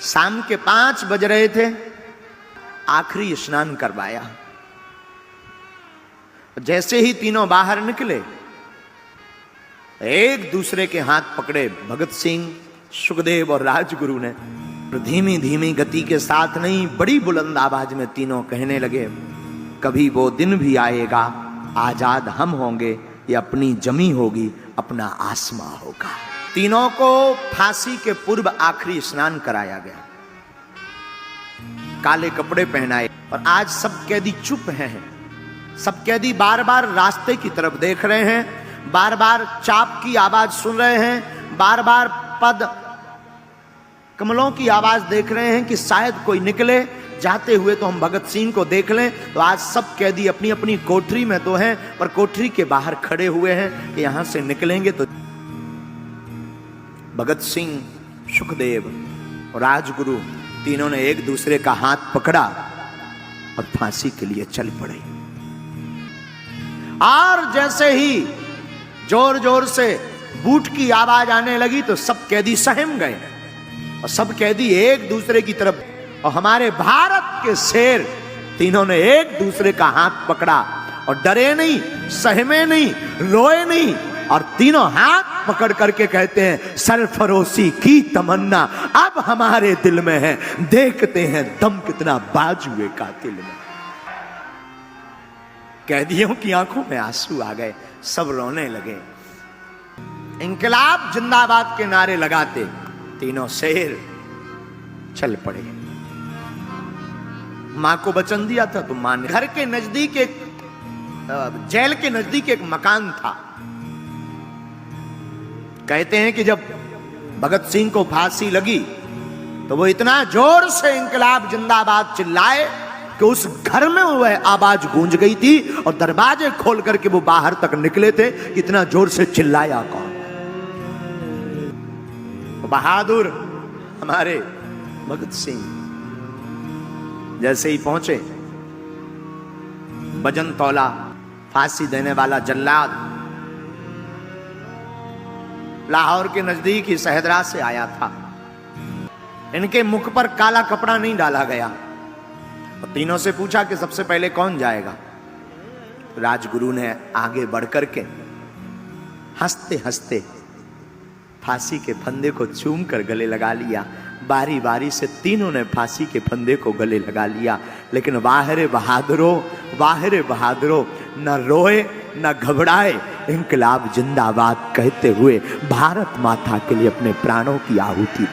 शाम के 5 बज रहे थे, आखिरी स्नान करवाया। जैसे ही तीनों बाहर निकले, एक दूसरे के हाथ पकड़े भगत सिंह, सुखदेव और राजगुरु ने। धीमी धीमी गति के साथ नहीं, बड़ी बुलंद आवाज में तीनों कहने लगे, कभी वो दिन भी आएगा, आजाद हम होंगे, ये अपनी जमी होगी, अपना आसमां होगा। तीनों को फांसी के पूर्व आखिरी स्नान कराया गया, काले कपड़े पहनाए। और आज सब कैदी चुप हैं। सब कैदी बार बार रास्ते की तरफ देख रहे हैं, बार बार चाप की आवाज सुन रहे हैं, बार बार पद कमलों की आवाज देख रहे हैं कि शायद कोई निकले जाते हुए तो हम भगत सिंह को देख लें। तो आज सब कैदी अपनी अपनी कोठरी में तो हैं, पर कोठरी के बाहर खड़े हुए हैं कि यहां से निकलेंगे तो। भगत सिंह, सुखदेव और राजगुरु तीनों ने एक दूसरे का हाथ पकड़ा और फांसी के लिए चल पड़े। और जैसे ही जोर जोर से बूट की आवाज आने लगी तो सब कैदी सहम गए और सब कैदी एक दूसरे की तरफ। और हमारे भारत के शेर तीनों ने एक दूसरे का हाथ पकड़ा और डरे नहीं, सहमे नहीं, रोए नहीं, और तीनों हाथ पकड़ करके कहते हैं, सरफरोशी की तमन्ना अब हमारे दिल में है, देखते हैं दम कितना बाजुए कातिल में। कैदियों की आंखों में आंसू आ गए, सब रोने लगे। इंकलाब जिंदाबाद के नारे लगाते तीनों शेर चल पड़े। मां को वचन दिया था तो मां ने। घर के नजदीक एक जेल के नजदीक एक मकान था। कहते हैं कि जब भगत सिंह को फांसी लगी तो वो इतना जोर से इंकलाब जिंदाबाद चिल्लाए कि उस घर में वह आवाज गूंज गई थी और दरवाजे खोल करके वो बाहर तक निकले थे। इतना जोर से चिल्लाया कौन? बहादुर हमारे भगत सिंह। जैसे ही पहुंचे, वजन तौला, फांसी देने वाला जल्लाद लाहौर के नजदीक ही शहदरा से आया था। इनके मुख पर काला कपड़ा नहीं डाला गया। और तीनों से पूछा कि सबसे पहले कौन जाएगा? राजगुरु ने आगे बढ़कर के हंसते हंसते फांसी के फंदे को चूम कर गले लगा लिया। बारी बारी से तीनों ने फांसी के फंदे को गले लगा लिया। लेकिन वाहरे बहादुरों, वाहरे बहादुरों, न रोए न घबराए, इंकलाब जिंदाबाद कहते हुए भारत माता के लिए अपने प्राणों की आहुति